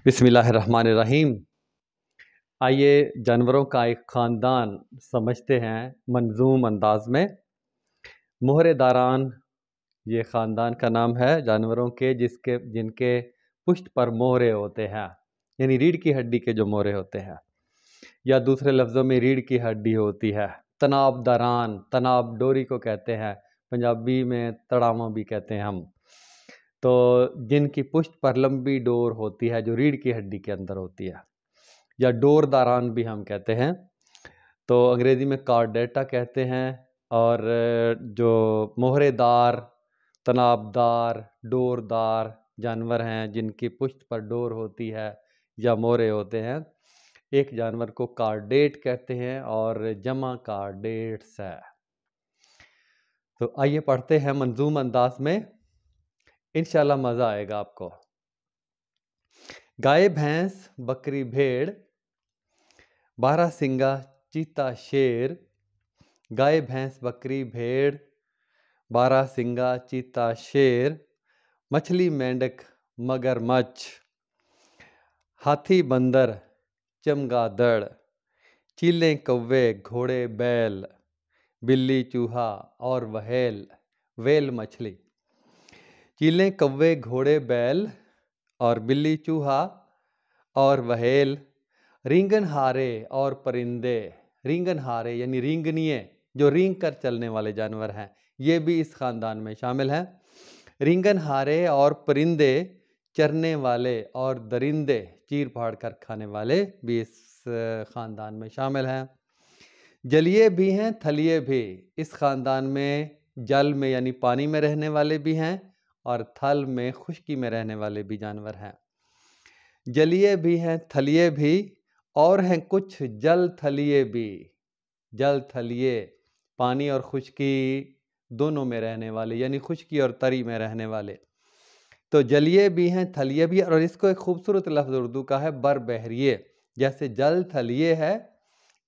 बिस्मिल्लाह रहमान रहीम। आइए जानवरों का एक ख़ानदान समझते हैं मंजूम अंदाज में। मोहरे दारान ये ख़ानदान का नाम है जानवरों के जिनके पुष्ट पर मोहरे होते हैं, यानी रीढ़ की हड्डी के जो मोहरे होते हैं, या दूसरे लफ्ज़ों में रीढ़ की हड्डी होती है। तनाब दारान, तनाब डोरी को कहते हैं, पंजाबी में तड़ामा भी कहते हैं हम। तो जिनकी पुष्ट पर लंबी डोर होती है जो रीढ़ की हड्डी के अंदर होती है, या डोर दारान भी हम कहते हैं। तो अंग्रेज़ी में कार्डेटा कहते हैं। और जो मोहरेदार, तनाबदार, डोरदार जानवर हैं जिनकी पुष्ट पर डोर होती है या मोहरे होते हैं, एक जानवर को कार्डेट कहते हैं और जमा कार्डेट्स है। तो आइए पढ़ते हैं मंजूम अंदाज में, इंशाल्लाह मज़ा आएगा आपको। गाय, भैंस, बकरी, भेड़, बारहसिंगा, चीता, शेर। गाय, भैंस, बकरी, भेड़, बारहसिंगा, चीता, शेर। मछली, मेंढक, मगरमच्छ। हाथी, बंदर, चमगादड़। चीलें, कौवे, घोड़े, बैल। बिल्ली, चूहा और व्हेल, व्हेल मछली। चीलें, कौवे, घोड़े, बैल और बिल्ली, चूहा और व्हेल। रींगनहारे और परिंदे, रींगनहारे यानी रींगनिए, जो रींग कर चलने वाले जानवर हैं, ये भी इस ख़ानदान में शामिल हैं। रींगनहारे और परिंदे, चरने वाले और दरिंदे, चीर फाड़ कर खाने वाले भी इस ख़ानदान में शामिल हैं। जलीय भी हैं, थलीय भी। इस ख़ानदान में जल में यानी पानी में रहने वाले भी हैं और थल में खुश्की में रहने वाले भी जानवर हैं। जलीय भी हैं, थलीय भी, और हैं कुछ जल थलीय भी। जल थलीय, पानी और खुश्की दोनों में रहने वाले, यानी खुश्की और तरी में रहने वाले। तो जलीय भी हैं, थलीय भी। और इसको एक खूबसूरत लफ्ज़ उर्दू का है, बर बहरिए। जैसे जल थलीय है,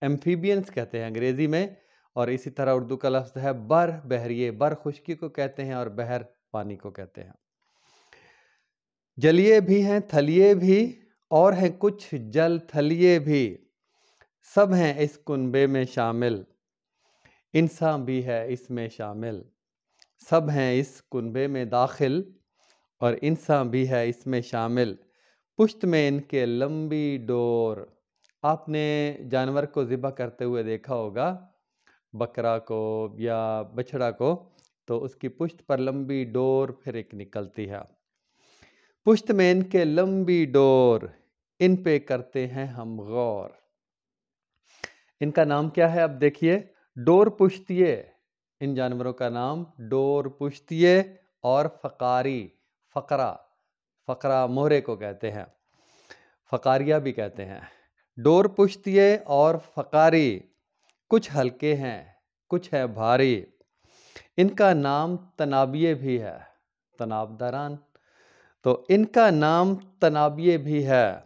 एम्फीबियंस कहते हैं अंग्रेज़ी में, और इसी तरह उर्दू का लफ्ज़ है बर बहरिए। बर खुश्की को कहते हैं और बहर पानी को कहते हैं। जलीय भी हैं, थलीय भी, और हैं कुछ जल थलीय भी। सब हैं इस कुनबे में शामिल, इंसान भी है इसमें शामिल। सब हैं इस कुनबे में दाखिल और इंसान भी है इसमें शामिल। पुश्त में इनके लंबी डोर। आपने जानवर को ज़िबा करते हुए देखा होगा, बकरा को या बछड़ा को, तो उसकी पुश्त पर लंबी डोर फिर एक निकलती है। पुश्त में इनके लंबी डोर, इन पे करते हैं हम गौर। इनका नाम क्या है, अब देखिए। डोर पुश्तिये, इन जानवरों का नाम डोर पुश्तिये और फ़कारी, फ़करा, फ़करा मोहरे को कहते हैं, फ़कारिया भी कहते हैं। डोर पुश्तिये और फ़कारी, कुछ हल्के हैं कुछ है भारी। इनका नाम तनाबिये भी है, तनाबदारान। तो इनका नाम तनाबिये भी है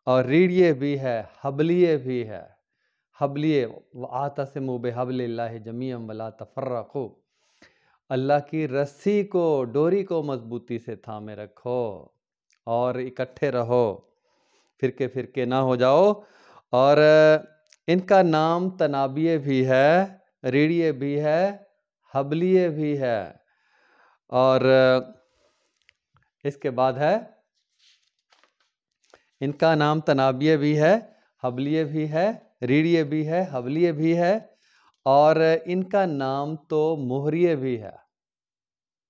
और रीढ़िये भी है, हबलिये भी है। हबलिये, वातसिमू बिहब्लिल्लाहि जमीअन वला तफर्रक़ू। अल्लाह की रस्सी को, डोरी को मजबूती से थामे रखो और इकट्ठे रहो, फिरके फिरके ना हो जाओ। और इनका नाम तनाबिये भी है, रीढ़िये भी है, हबलिये भी है। और इसके बाद है, इनका नाम तनाबिये भी है, हबलिये भी है, रीढ़िये भी है, हबलिये भी है, और इनका नाम तो मोहरिये भी है,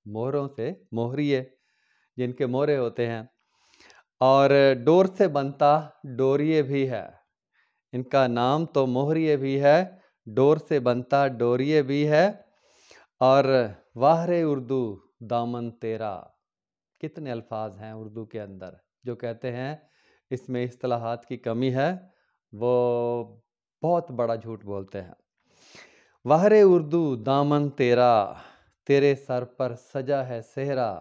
मोहरों से मोहरिये, जिनके मोहरे होते हैं। और डोर से बनता डोरिये भी है। इनका नाम तो मोहरिये भी है, डोर से बनता डोरिये भी है। और वाहरे उर्दू दामन तेरा, कितने अल्फाज हैं उर्दू के अंदर जो कहते हैं इसमें इस्तिलाहात की कमी है, वो बहुत बड़ा झूठ बोलते हैं। वाहरे उर्दू दामन तेरा, तेरे सर पर सजा है सेहरा।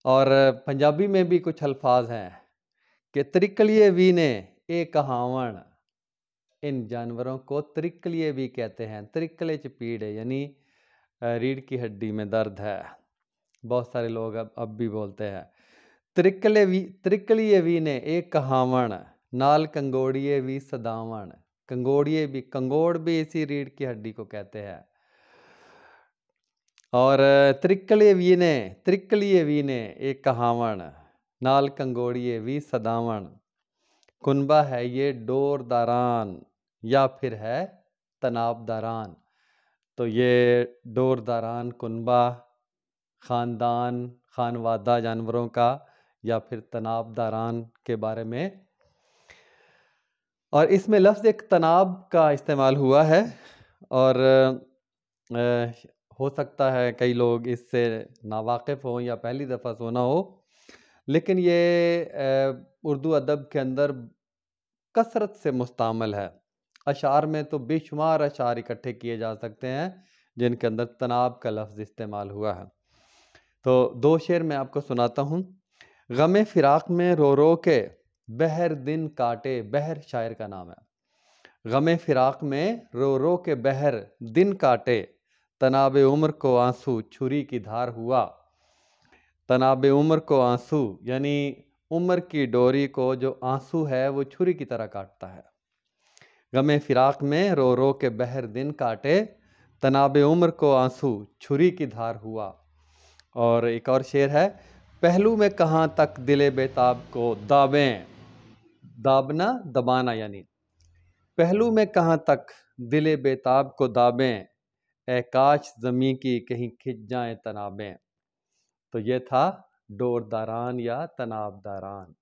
और पंजाबी में भी कुछ अल्फाज हैं कि त्रिकलिए वी ने ए कहावण। इन जानवरों को त्रिकलिए भी कहते हैं। त्रिकले च पीड़ है, यानी रीढ़ की हड्डी में दर्द है। बहुत सारे लोग अब भी बोलते हैं त्रिकलिए वी ने एक कहावण, नाल कंगोड़िए भी सदावण। कंगोड़िए भी, कंगोड़ भी इसी रीढ़ की हड्डी को कहते हैं। और त्रिकलिए वी ने एक कहावण, नाल कंगोड़िए भी सदावण। कुनबा है ये डोर दारान या फिर है तनाब दारान। तो ये डोर दारान कुनबा ख़ानदान, खानवादा जानवरों का, या फिर तनाब दारान के बारे में। और इसमें लफ्ज़ एक तनाब का इस्तेमाल हुआ है, और हो सकता है कई लोग इससे नावाकिफ़ हों या पहली दफ़ा सुना हो, लेकिन ये उर्दू अदब के अंदर कसरत से मुस्तअमल है। अशार में तो बेशुमार अशार इकट्ठे किए जा सकते हैं जिनके अंदर तनाब का लफ्ज़ इस्तेमाल हुआ है। तो 2 शेर मैं आपको सुनाता हूँ। गमे फ़िराक़ में रो रो के बहर दिन काटे, बहर शायर का नाम है। गमे फ़िराक़ में रो रो के बहर दिन काटे, तनाबे उम्र को आंसू छुरी की धार हुआ। तनाबे उम्र को आंसू यानी उम्र की डोरी को जो आंसू है वो छुरी की तरह काटता है। गमे फ़िराक़ में रो रो के बहर दिन काटे, तनाबे उम्र को आंसू छुरी की धार हुआ। और एक और शेर है, पहलू में कहाँ तक दिले बेताब को दाबें। दाबना दबाना यानी, पहलू में कहाँ तक दिले बेताब को दाबें, ए काश ज़मीं की कहीं खिंच जाएं तनाबें। तो ये था डोर दारान या तनाब दारान।